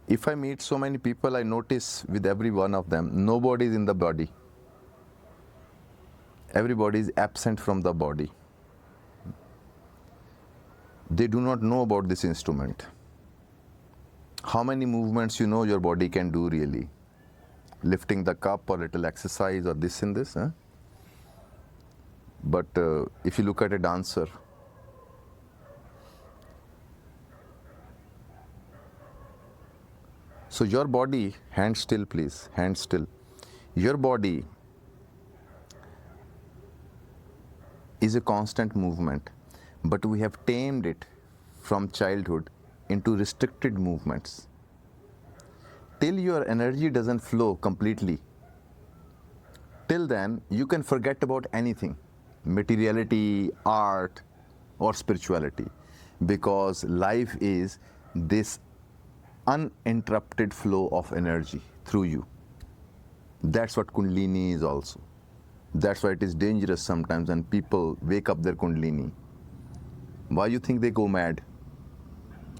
If I meet so many people, I notice with every one of them, nobody is in the body. Everybody is absent from the body. They do not know about this instrument. How many movements you know your body can do really? Lifting the cup or little exercise or this and this. Huh? But if you look at a dancer, so your body, hand still please, hand still. Your body is a constant movement, but we have tamed it from childhood into restricted movements. Till your energy doesn't flow completely, till then you can forget about anything, materiality, art or spirituality, because life is this uninterrupted flow of energy through you. That's what Kundalini is also. That's why it is dangerous sometimes when people wake up their Kundalini. Why you think they go mad?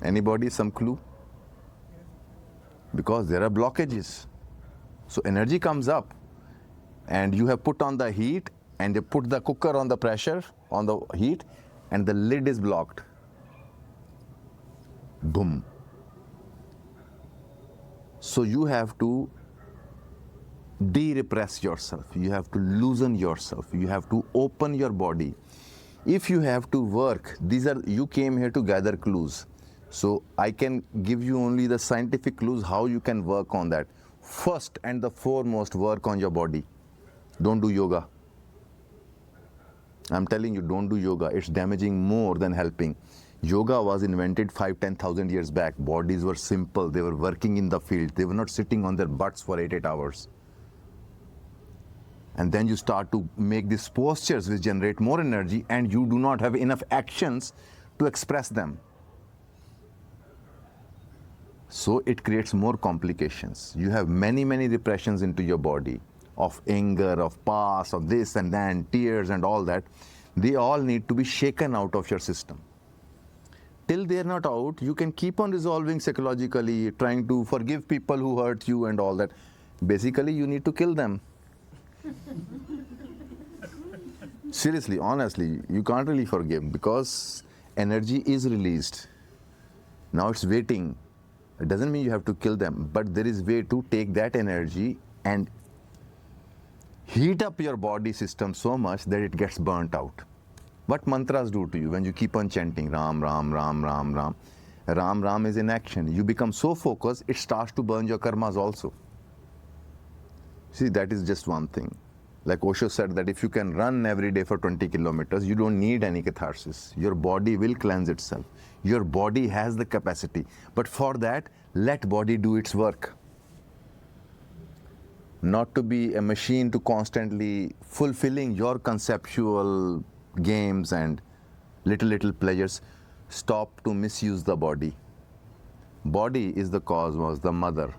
Anybody, some clue? Because there are blockages. So energy comes up and you have put on the heat and you put the cooker on the pressure, on the heat, and the lid is blocked. Boom. So you have to de-repress yourself. You have to loosen yourself. You have to open your body. If you have to work, you came here to gather clues. So I can give you only the scientific clues how you can work on that. First and the foremost, work on your body. Don't do yoga. I'm telling you, don't do yoga. It's damaging more than helping. Yoga was invented 5,000-10,000 years back. Bodies were simple. They were working in the field. They were not sitting on their butts for 8 hours. And then you start to make these postures which generate more energy, and you do not have enough actions to express them. So it creates more complications. You have many repressions into your body of anger, of past, of this and then, tears and all that. They all need to be shaken out of your system. Till they are not out, you can keep on resolving psychologically, trying to forgive people who hurt you and all that. Basically, you need to kill them. Seriously, honestly, you can't really forgive because energy is released. Now it's waiting. It doesn't mean you have to kill them, but there is a way to take that energy and heat up your body system so much that it gets burnt out. What mantras do to you when you keep on chanting Ram, Ram, Ram, Ram, Ram? Ram, Ram is in action. You become so focused, it starts to burn your karmas also. See, that is just one thing. Like Osho said that if you can run every day for 20 kilometers, you don't need any catharsis. Your body will cleanse itself. Your body has the capacity. But for that, let body do its work. Not to be a machine to constantly fulfilling your conceptual games and little pleasures. Stop to misuse the body. Body is the cosmos, the mother.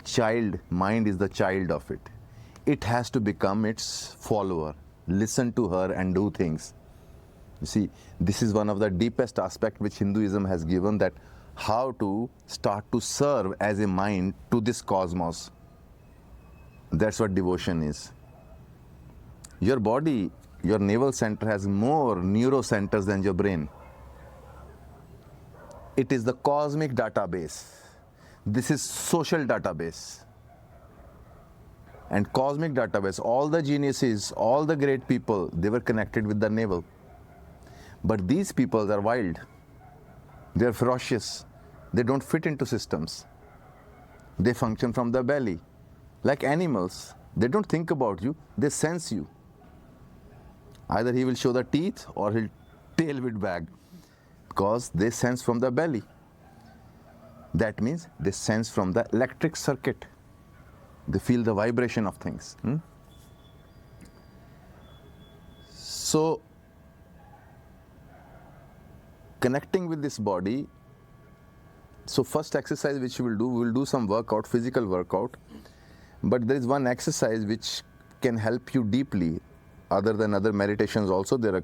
Child, mind is the child of it. It has to become its follower. Listen to her and do things. You see, this is one of the deepest aspects which Hinduism has given, that how to start to serve as a mind to this cosmos. That's what devotion is. Your body, your navel center has more neurocenters than your brain. It is the cosmic database. This is social database. And cosmic database, all the geniuses, all the great people, they were connected with the navel. But these people are wild. They are ferocious. They don't fit into systems. They function from the belly. Like animals, they don't think about you, they sense you. Either he will show the teeth or he'll tail will wag, because they sense from the belly. That means they sense from the electric circuit. They feel the vibration of things. So, connecting with this body, so first exercise which we will do some workout, physical workout. But there is one exercise which can help you deeply, other than other meditations also. There are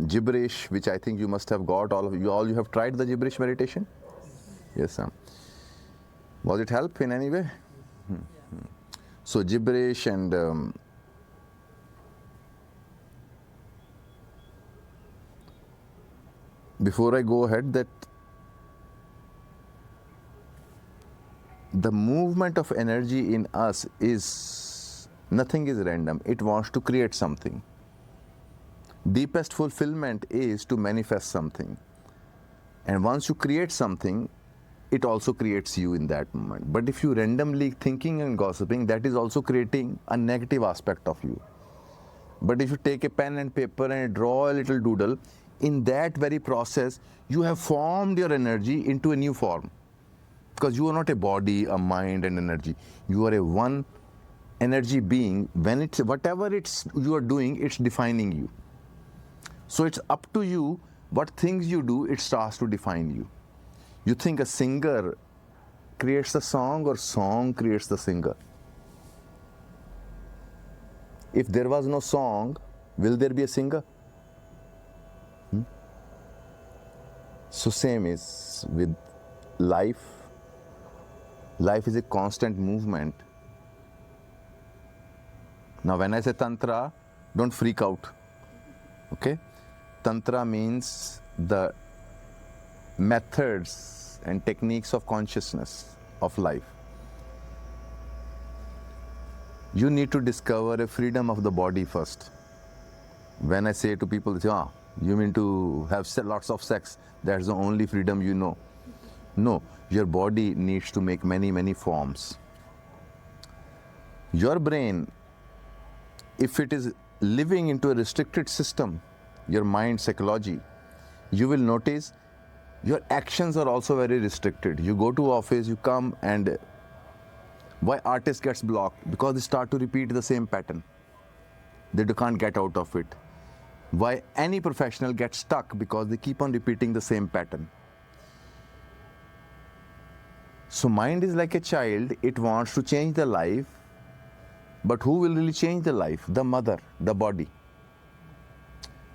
gibberish, which I think you must have got, all you have tried the gibberish meditation? Yes, Sam. Was it help in any way? So gibberish and before I go ahead, that the movement of energy in us is, nothing is random. It wants to create something. Deepest fulfillment is to manifest something. And once you create something, it also creates you in that moment. But if you randomly thinking and gossiping, that is also creating a negative aspect of you. But if you take a pen and paper and draw a little doodle, in that very process, you have formed your energy into a new form. Because you are not a body, a mind and energy. You are a one energy being. When it's whatever you are doing, it's defining you. So it's up to you what things you do, it starts to define you. You think a singer creates the song or song creates the singer? If there was no song, will there be a singer? So same is with life. Life is a constant movement. Now when I say Tantra, don't freak out. Okay? Tantra means the methods and techniques of consciousness of life. You need to discover a freedom of the body first. When I say to people, they say, you mean to have lots of sex, that's the only freedom you know. No, your body needs to make many, many forms. Your brain, if it is living into a restricted system, your mind, psychology, you will notice your actions are also very restricted. You go to office, you come, and why artist gets blocked? Because they start to repeat the same pattern. They can't get out of it. Why any professional gets stuck? Because they keep on repeating the same pattern. So mind is like a child, it wants to change the life, but who will really change the life? The mother, the body.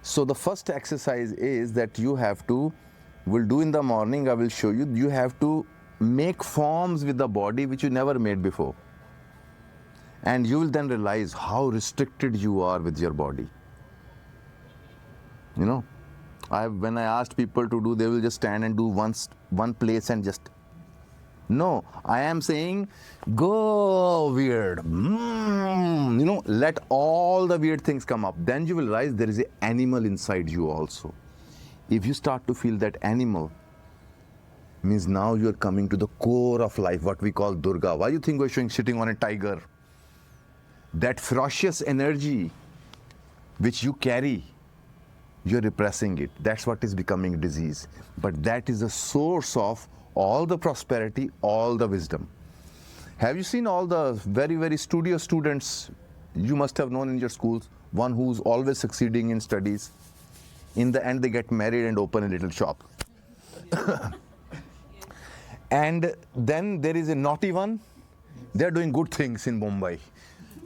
So the first exercise is that you have to, we'll do in the morning, I will show you, you have to make forms with the body which you never made before. And you will then realize how restricted you are with your body. You know, when I asked people to do, they will just stand and do one place and just, no, I am saying, go weird, you know, let all the weird things come up. Then you will realize there is an animal inside you also. If you start to feel that animal, means now you are coming to the core of life, what we call Durga. Why do you think we're sitting on a tiger? That ferocious energy which you carry, you're repressing it. That's what is becoming disease. But that is the source of all the prosperity, all the wisdom. Have you seen all the very, very studious students you must have known in your schools? One who's always succeeding in studies. In the end, they get married and open a little shop. And then there is a naughty one. They're doing good things in Mumbai.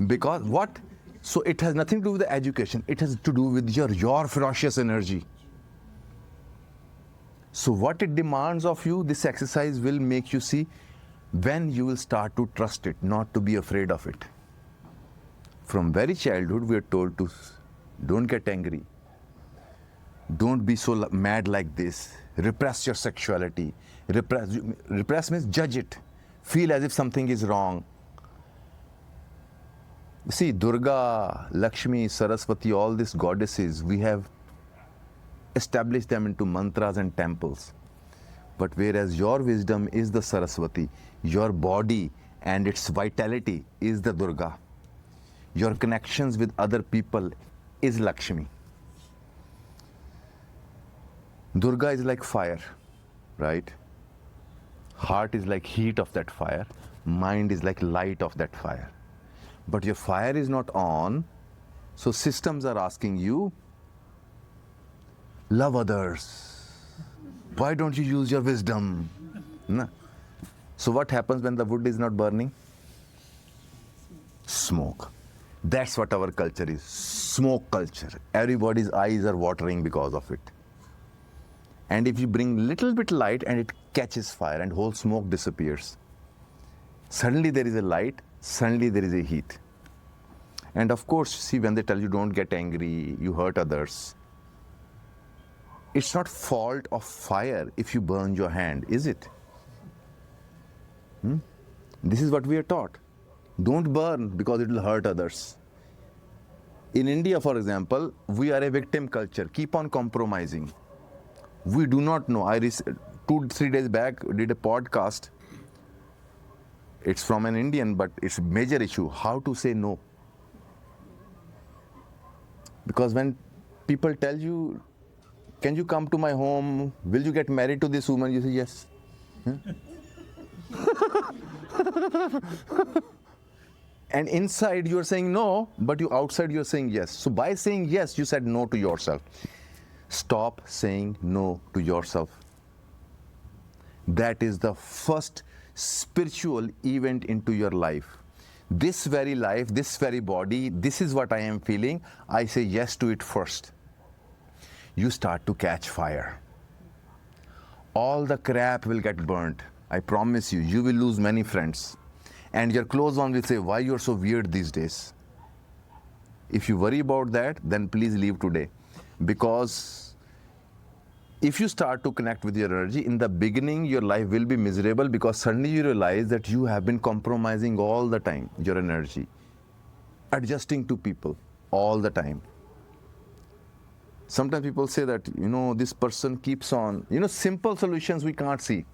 Because what? So it has nothing to do with the education. It has to do with your ferocious energy. So what it demands of you, this exercise will make you see when you will start to trust it, not to be afraid of it. From very childhood, we are told to don't get angry. Don't be so mad like this. Repress your sexuality. Repress means judge it. Feel as if something is wrong. See, Durga, Lakshmi, Saraswati, all these goddesses, we have established them into mantras and temples. But whereas your wisdom is the Saraswati, your body and its vitality is the Durga. Your connections with other people is Lakshmi. Durga is like fire, right? Heart is like heat of that fire. Mind is like light of that fire. But your fire is not on, so systems are asking you, love others. Why don't you use your wisdom? No. So what happens when the wood is not burning? Smoke. That's what our culture is. Smoke culture. Everybody's eyes are watering because of it. And if you bring little bit light and it catches fire and whole smoke disappears. Suddenly there is a light, suddenly there is a heat. And of course, see, when they tell you don't get angry, you hurt others, it's not fault of fire if you burn your hand, is it? This is what we are taught. Don't burn because it will hurt others. In India, for example, we are a victim culture. Keep on compromising. We do not know. 2-3 days back did a podcast. It's from an Indian, but it's a major issue. How to say no. Because when people tell you, can you come to my home? Will you get married to this woman? You say yes. And inside you are saying no, but outside you are saying yes. So by saying yes, you said no to yourself. Stop saying no to yourself. That is the first spiritual event into your life. This very life, this very body, this is what I am feeling. I say yes to it first. You start to catch fire. All the crap will get burnt. I promise you, you will lose many friends. And your close one will say, why you're so weird these days? If you worry about that, then please leave today. Because if you start to connect with your energy, in the beginning, your life will be miserable because suddenly you realize that you have been compromising all the time, your energy, adjusting to people all the time. Sometimes people say that, this person keeps on, simple solutions we can't see.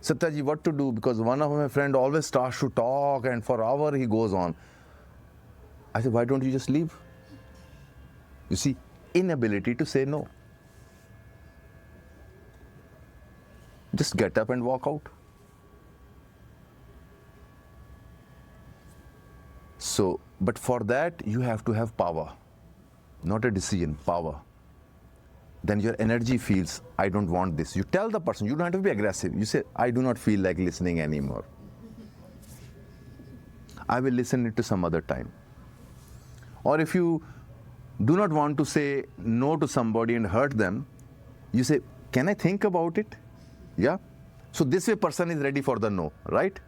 Satya Ji, what to do? Because one of my friends always starts to talk and for hours he goes on. I said, why don't you just leave? You see, inability to say no. Just get up and walk out. So, but for that, you have to have power, not a decision, power. Then your energy feels, I don't want this. You tell the person, you don't have to be aggressive. You say, I do not feel like listening anymore. I will listen it to some other time. Or if you do not want to say no to somebody and hurt them, you say, can I think about it? Yeah? So this way person is ready for the no, right?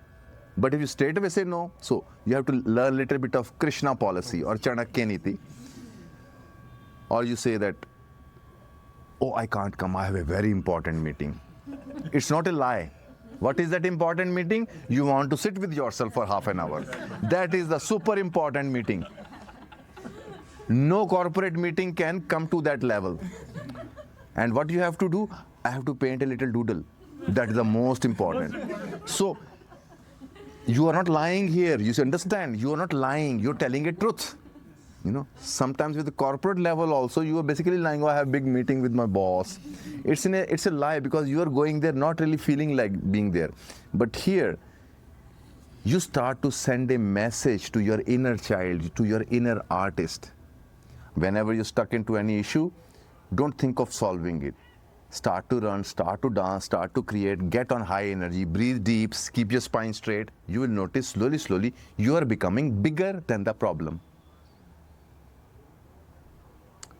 But if you straight away say no, so you have to learn a little bit of Krishna policy or Chanakya Niti. Or you say that, oh, I can't come, I have a very important meeting. It's not a lie. What is that important meeting? You want to sit with yourself for half an hour. That is the super important meeting. No corporate meeting can come to that level. And what you have to do? I have to paint a little doodle. That is the most important. So, you are not lying here. You understand? You are not lying. You are telling a truth. Sometimes with the corporate level also, you are basically lying, oh, I have a big meeting with my boss. It's a lie because you are going there not really feeling like being there. But here, you start to send a message to your inner child, to your inner artist. Whenever you're stuck into any issue, don't think of solving it. Start to run, start to dance, start to create, get on high energy, breathe deep, keep your spine straight. You will notice slowly, you are becoming bigger than the problem.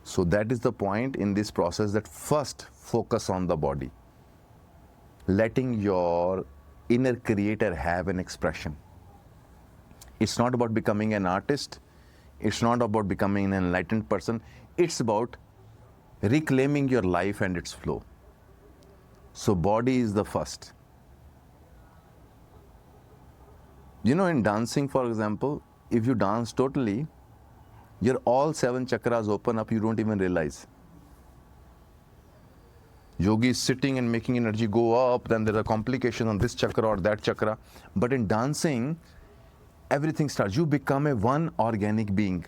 So that is the point in this process, that first focus on the body. Letting your inner creator have an expression. It's not about becoming an artist. It's not about becoming an enlightened person. It's about reclaiming your life and its flow. So body is the first. In dancing, for example, if you dance totally, your all 7 chakras open up, you don't even realize. Yogi is sitting and making energy go up, then there are complications on this chakra or that chakra. But in dancing, everything starts. You become a one organic being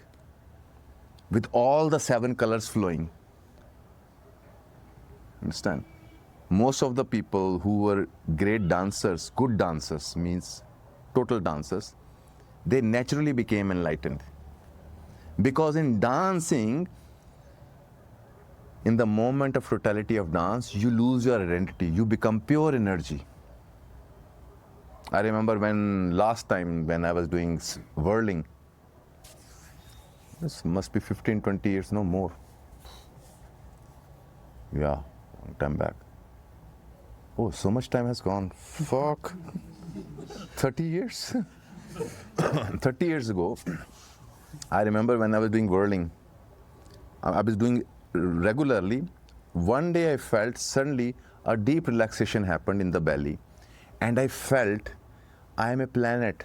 with all the 7 colors flowing. Understand? Most of the people who were great dancers, good dancers, means total dancers, they naturally became enlightened. Because in dancing, in the moment of totality of dance, you lose your identity. You become pure energy. I remember last time when I was doing whirling, this must be 15, 20 years, no more. Yeah, long time back. Oh, so much time has gone. Fuck. 30 years. 30 years ago, I remember when I was doing whirling, I was doing regularly. One day I felt suddenly a deep relaxation happened in the belly, and I felt I am a planet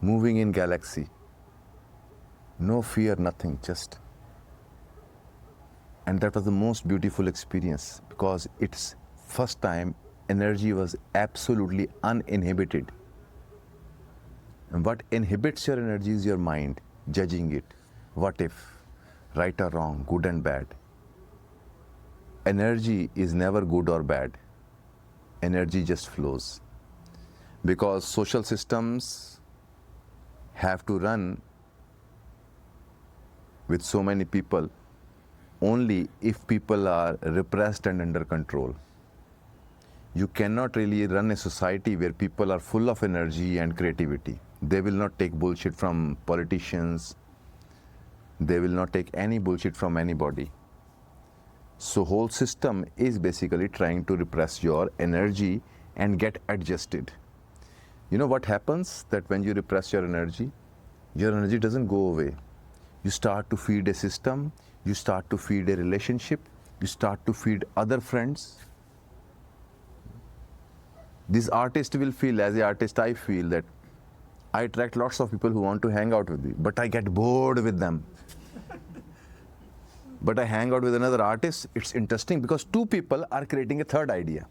moving in galaxy. No fear, nothing, just. And that was the most beautiful experience because it's first time energy was absolutely uninhibited. And what inhibits your energy is your mind, judging it. What if, right or wrong, good and bad. Energy is never good or bad. Energy just flows. Because social systems have to run with so many people only if people are repressed and under control. You cannot really run a society where people are full of energy and creativity. They will not take bullshit from politicians. They will not take any bullshit from anybody. So whole system is basically trying to repress your energy and get adjusted. You know what happens that when you repress your energy doesn't go away. You start to feed a system, you start to feed a relationship, you start to feed other friends. This artist will feel, as an artist I feel that I attract lots of people who want to hang out with me, but I get bored with them. But I hang out with another artist, it's interesting because two people are creating a third idea.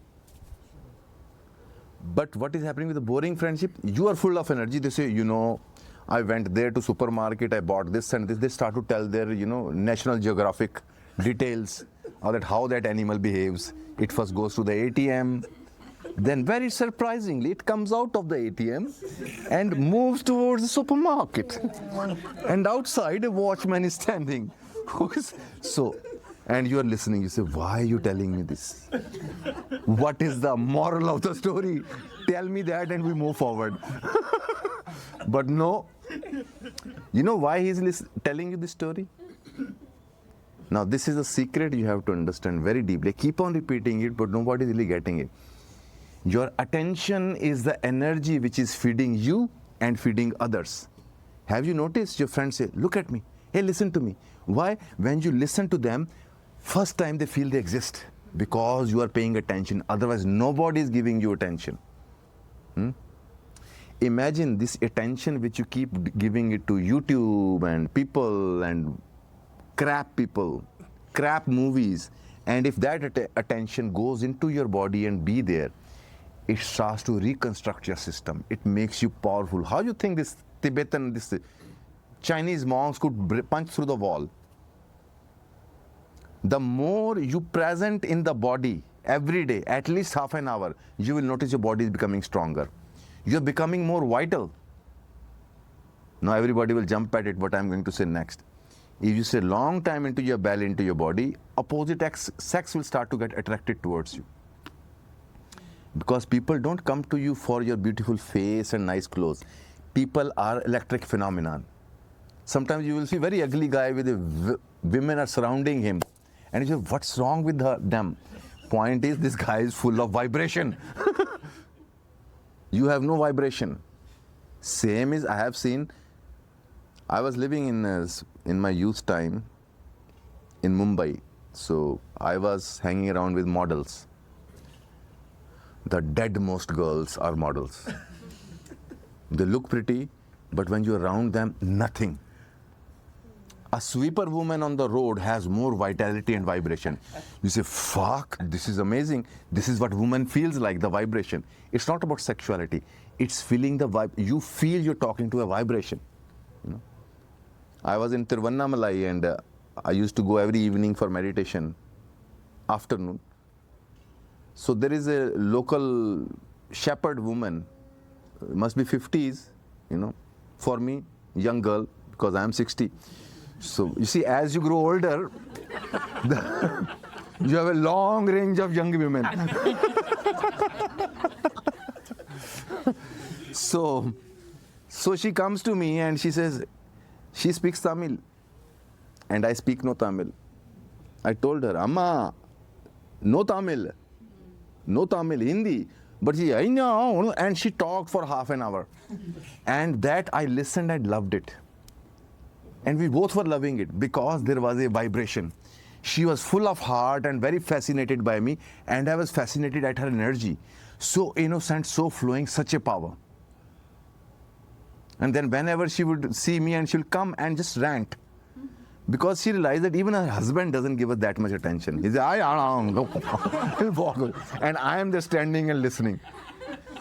But what is happening with the boring friendship? You are full of energy. They say, I went there to supermarket, I bought this and this. They start to tell their, National Geographic details or that how that animal behaves. It first goes to the ATM. Then very surprisingly, it comes out of the ATM and moves towards the supermarket. And outside, a watchman is standing. And you are listening, you say, why are you telling me this? What is the moral of the story? Tell me that and we move forward. But no. You know why he's telling you this story? Now, this is a secret you have to understand very deeply. I keep on repeating it, but nobody is really getting it. Your attention is the energy which is feeding you and feeding others. Have you noticed your friends say, look at me, hey, listen to me. Why? When you listen to them, first time they feel they exist because you are paying attention. Otherwise, nobody is giving you attention. Imagine this attention which you keep giving it to YouTube and people and crap people, crap movies. And if that attention goes into your body and be there, it starts to reconstruct your system. It makes you powerful. How do you think this Tibetan, this Chinese monks could punch through the wall? The more you present in the body every day, at least half an hour, you will notice your body is becoming stronger. You're becoming more vital. Now everybody will jump at it, what I'm going to say next. If you stay long time into your belly, into your body, opposite sex will start to get attracted towards you. Because people don't come to you for your beautiful face and nice clothes. People are electric phenomenon. Sometimes you will see very ugly guy with women are surrounding him. And you say, what's wrong with them? Point is, this guy is full of vibration. You have no vibration. Same is, I have seen, I was living in my youth time in Mumbai. So I was hanging around with models. The deadmost girls are models. They look pretty, but when you're around them, nothing. A sweeper woman on the road has more vitality and vibration. You say, fuck, this is amazing. This is what woman feels like, the vibration. It's not about sexuality. It's feeling the vibe. You feel you're talking to a vibration. I was in Tiruvannamalai and I used to go every evening for meditation, afternoon. So there is a local shepherd woman, must be 50s, for me, young girl, because I am 60. So you see, as you grow older, you have a long range of young women. So she comes to me and she says, she speaks Tamil and I speak no Tamil. I told her, Amma, no Tamil, Hindi. But she, I know, and she talked for half an hour. And that I listened and loved it. And we both were loving it because there was a vibration. She was full of heart and very fascinated by me, and I was fascinated at her energy. So innocent, so flowing, such a power. And then whenever she would see me, and she'll come and just rant. Because she realized that even her husband doesn't give her that much attention. He says, he'll walk away. And I am just standing and listening.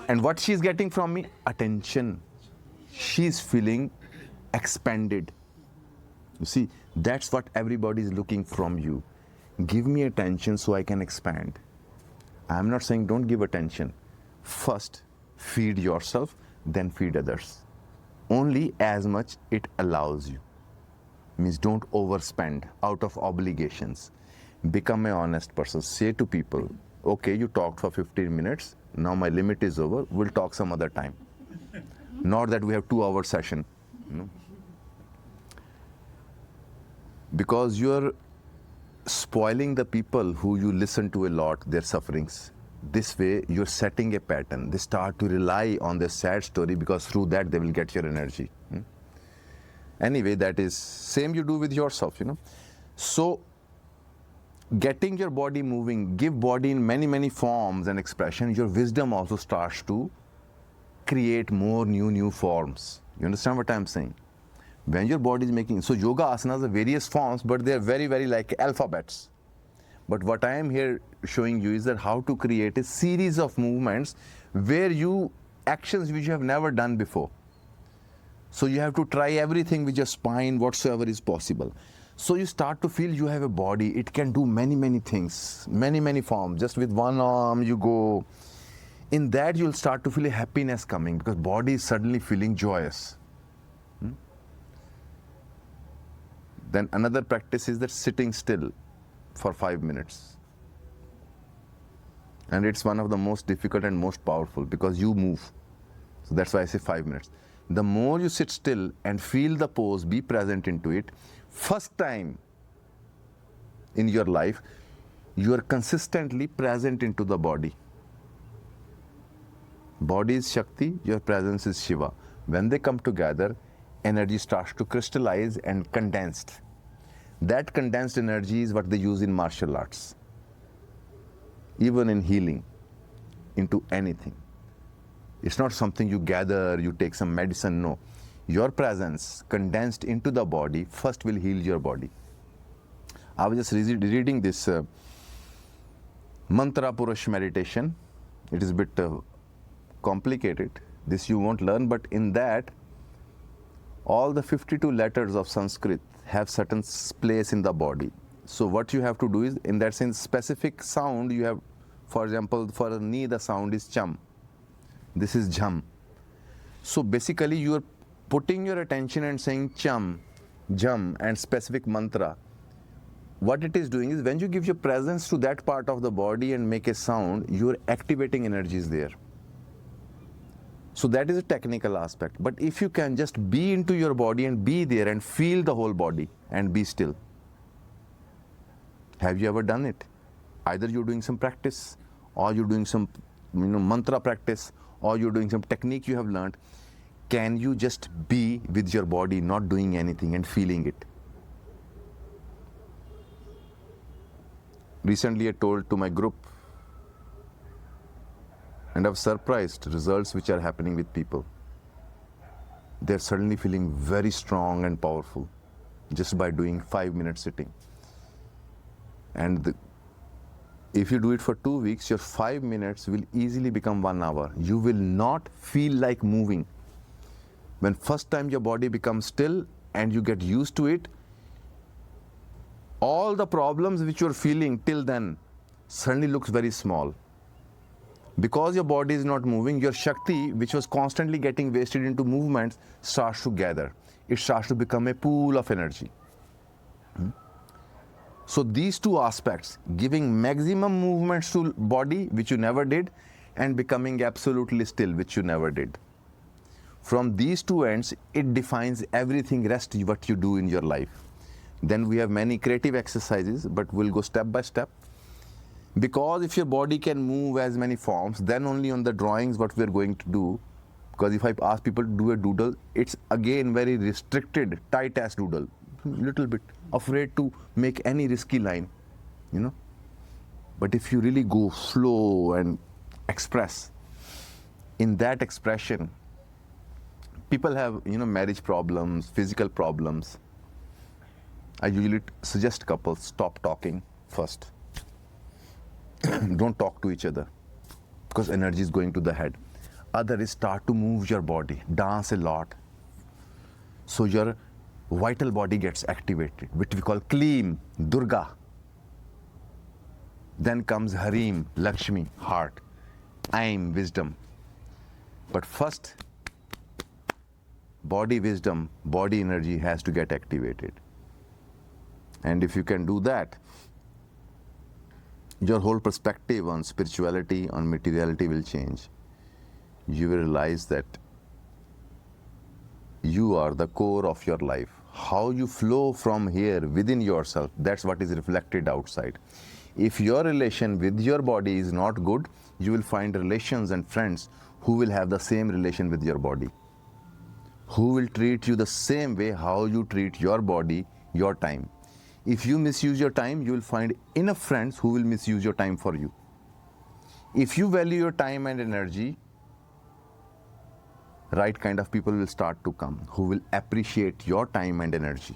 And what she's getting from me? Attention. She's feeling expanded. You see, that's what everybody is looking from you. Give me attention so I can expand. I'm not saying don't give attention. First, feed yourself, then feed others. Only as much it allows you. Means don't overspend out of obligations. Become an honest person. Say to people, okay, you talked for 15 minutes. Now my limit is over. We'll talk some other time. Not that we have 2-hour session. Because you're spoiling the people who you listen to a lot, their sufferings. This way, you're setting a pattern. They start to rely on their sad story because through that they will get your energy. Anyway, that is same you do with yourself, So, getting your body moving, give body in many, many forms and expressions. Your wisdom also starts to create more new forms. You understand what I'm saying? When your body is making, so yoga asanas are various forms, but they are very, very like alphabets. But what I am here showing you is that how to create a series of movements where actions which you have never done before. So you have to try everything with your spine, whatsoever is possible. So you start to feel you have a body. It can do many, many things, many, many forms. Just with one arm you go. In that you'll start to feel a happiness coming because body is suddenly feeling joyous. Then another practice is that sitting still for 5 minutes. And it's one of the most difficult and most powerful because you move. So that's why I say 5 minutes. The more you sit still and feel the pose, be present into it, first time in your life, you are consistently present into the body. Body is Shakti, your presence is Shiva. When they come together, energy starts to crystallize and condensed. That condensed energy is what they use in martial arts. Even in healing, into anything. It's not something you gather, you take some medicine, no. Your presence condensed into the body first will heal your body. I was just reading this Mantra Purush meditation. It is a bit complicated. This you won't learn, but in that, all the 52 letters of Sanskrit have certain place in the body. So what you have to do is, in that sense, specific sound you have, for example, for a knee, the sound is cham. This is jham. So basically you are putting your attention and saying cham, jham and specific mantra. What it is doing is when you give your presence to that part of the body and make a sound, you are activating energies there. So that is a technical aspect. But if you can just be into your body and be there and feel the whole body and be still. Have you ever done it? Either you're doing some practice or you're doing some mantra practice or you're doing some technique you have learned. Can you just be with your body, not doing anything and feeling it? Recently I told to my group, and I've surprised results which are happening with people. They're suddenly feeling very strong and powerful just by doing 5 minutes sitting. And if you do it for 2 weeks, your 5 minutes will easily become 1 hour. You will not feel like moving. When first time your body becomes still and you get used to it, all the problems which you're feeling till then suddenly looks very small. Because your body is not moving, your Shakti, which was constantly getting wasted into movements, starts to gather. It starts to become a pool of energy. So these two aspects, giving maximum movements to body, which you never did, and becoming absolutely still, which you never did. From these two ends, it defines everything rest what you do in your life. Then we have many creative exercises, but we'll go step by step. Because if your body can move as many forms, then only on the drawings what we are going to do. Because if I ask people to do a doodle, it's again very restricted, tight ass doodle. Little bit afraid to make any risky line, you know. But if you really go flow and express, in that expression, people have, marriage problems, physical problems. I usually suggest couples stop talking first. Don't talk to each other because energy is going to the head. Other is start to move your body, dance a lot. So your vital body gets activated, which we call Kleem, Durga. Then comes Hariam, Lakshmi, heart. Aim, wisdom. But first, body wisdom, body energy has to get activated. And if you can do that, your whole perspective on spirituality, on materiality will change. You will realize that you are the core of your life. How you flow from here within yourself, that's what is reflected outside. If your relation with your body is not good, you will find relations and friends who will have the same relation with your body, who will treat you the same way how you treat your body, your time. If you misuse your time, you will find enough friends who will misuse your time for you. If you value your time and energy, right kind of people will start to come who will appreciate your time and energy.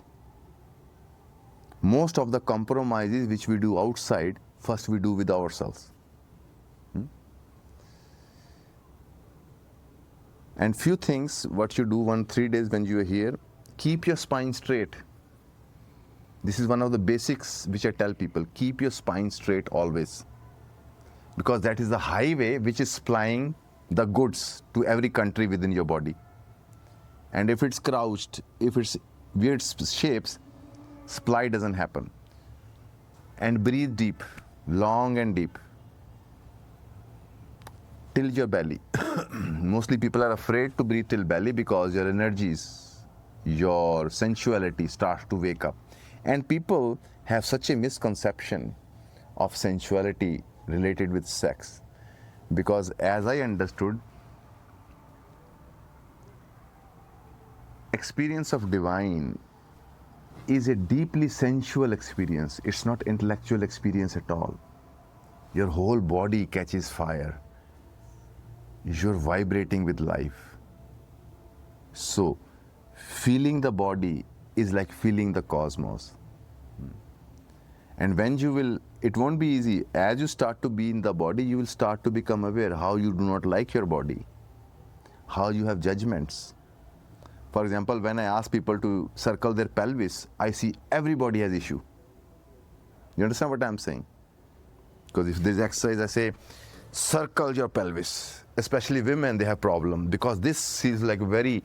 Most of the compromises which we do outside, first we do with ourselves. And few things, what you do 3 days when you are here, keep your spine straight. This is one of the basics which I tell people, keep your spine straight always. Because that is the highway which is supplying the goods to every country within your body. And if it's crouched, if it's weird shapes, supply doesn't happen. And breathe deep, long and deep. Till your belly. Mostly people are afraid to breathe till belly because your energies, your sensuality starts to wake up. And people have such a misconception of sensuality related with sex. Because as I understood, experience of divine is a deeply sensual experience. It's not intellectual experience at all. Your whole body catches fire. You're vibrating with life. So, feeling the body is like feeling the cosmos. And when you will, it won't be easy. As you start to be in the body, you will start to become aware how you do not like your body, how you have judgments. For example, when I ask people to circle their pelvis, I see everybody has issue. You understand what I'm saying? Because if there's exercise, I say, circle your pelvis. Especially women, they have problem because this is like very,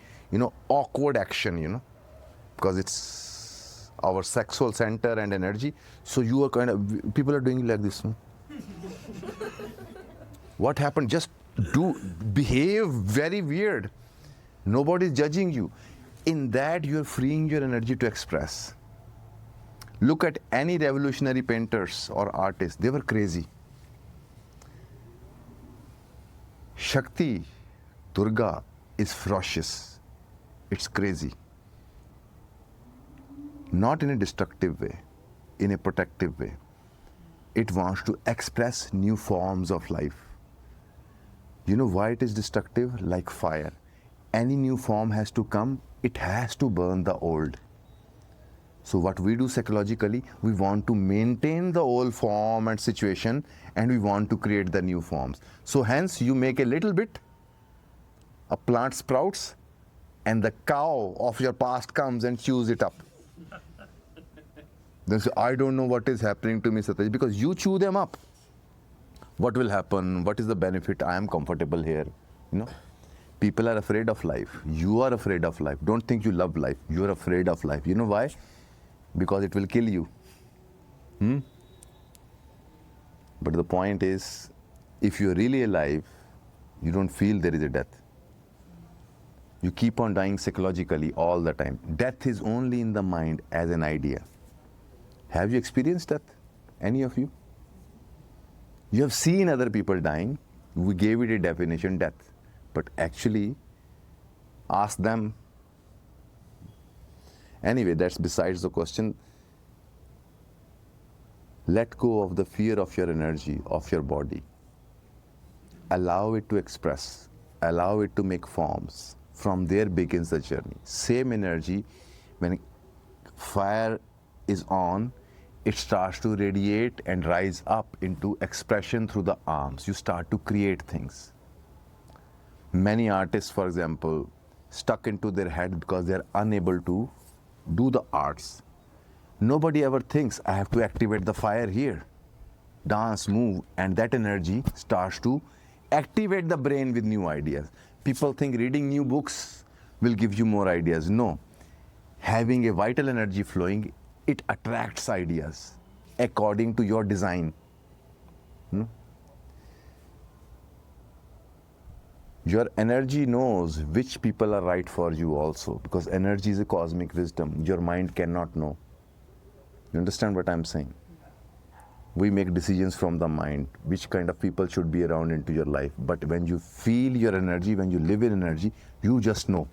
awkward action, because it's our sexual center and energy. So you are people are doing like this. What happened? Just behave very weird. Nobody is judging you. In that, you are freeing your energy to express. Look at any revolutionary painters or artists. They were crazy. Shakti, Durga, is ferocious. It's crazy. Not in a destructive way, in a protective way. It wants to express new forms of life. You know why it is destructive? Like fire. Any new form has to come, it has to burn the old. So what we do psychologically, we want to maintain the old form and situation, and we want to create the new forms. So hence you make a little bit, a plant sprouts, and the cow of your past comes and chews it up. Then say, I don't know what is happening to me, Satya Ji, because you chew them up. What will happen? What is the benefit? I am comfortable here. People are afraid of life. You are afraid of life. Don't think you love life. You are afraid of life. You know why? Because it will kill you. But the point is, if you're really alive, you don't feel there is a death. You keep on dying psychologically all the time. Death is only in the mind as an idea. Have you experienced death? Any of you? You have seen other people dying. We gave it a definition, death. But actually, ask them. Anyway, that's besides the question. Let go of the fear of your energy, of your body. Allow it to express. Allow it to make forms. From there begins the journey. Same energy, when fire is on, it starts to radiate and rise up into expression through the arms. You start to create things. Many artists, for example, stuck into their head because they're unable to do the arts. Nobody ever thinks, I have to activate the fire here. Dance, move, and that energy starts to activate the brain with new ideas. People think reading new books will give you more ideas. No. Having a vital energy flowing, it attracts ideas according to your design. Your energy knows which people are right for you also, because energy is a cosmic wisdom. Your mind cannot know. You understand what I'm saying? We make decisions from the mind, which kind of people should be around into your life. But when you feel your energy, when you live in energy, you just know.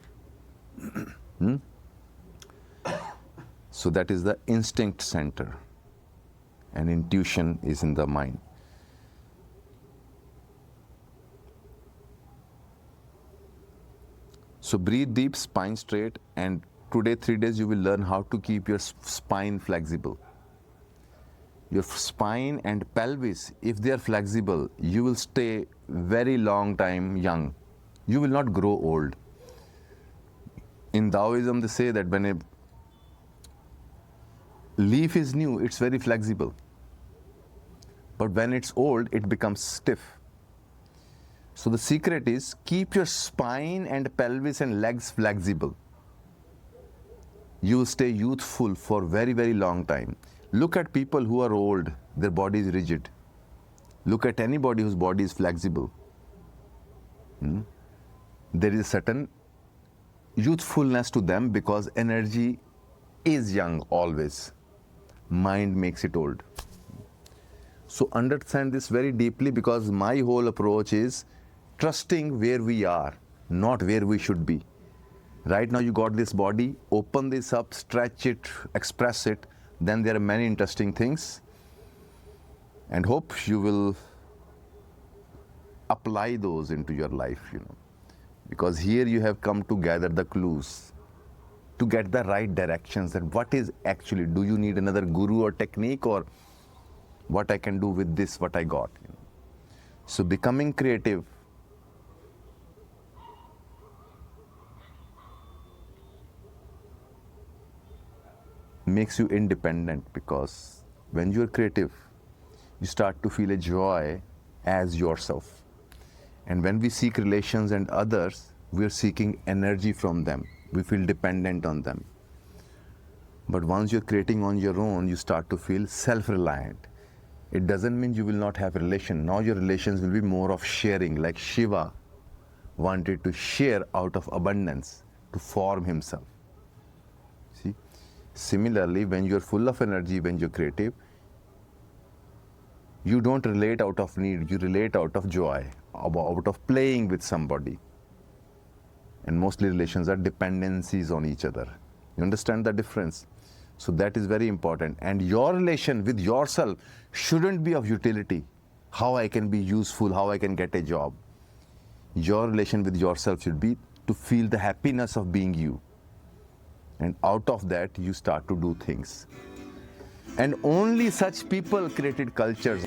So that is the instinct center. And intuition is in the mind. So breathe deep, spine straight, and today 3 days you will learn how to keep your spine flexible. Your spine and pelvis, if they are flexible, you will stay very long time young. You will not grow old. In Taoism, they say that when a leaf is new, it's very flexible. But when it's old, it becomes stiff. So the secret is keep your spine and pelvis and legs flexible. You will stay youthful for very, very long time. Look at people who are old, their body is rigid. Look at anybody whose body is flexible. There is a certain youthfulness to them because energy is young always. Mind makes it old. So understand this very deeply, because my whole approach is trusting where we are, not where we should be. Right now you got this body, open this up, stretch it, express it. Then there are many interesting things, and hope you will apply those into your life, because here you have come to gather the clues to get the right directions. And what is actually, do you need another guru or technique, or what I can do with this, what I got? So becoming creative makes you independent, because when you're creative, you start to feel a joy as yourself. And when we seek relations and others, we're seeking energy from them. We feel dependent on them. But once you're creating on your own, you start to feel self-reliant. It doesn't mean you will not have a relation. Now your relations will be more of sharing, like Shiva wanted to share out of abundance to form himself. See? Similarly, when you're full of energy, when you're creative, you don't relate out of need, you relate out of joy, out of playing with somebody. And mostly relations are dependencies on each other. You understand the difference? So that is very important. And your relation with yourself shouldn't be of utility. How I can be useful, how I can get a job. Your relation with yourself should be to feel the happiness of being you. And out of that, you start to do things. And only such people created cultures.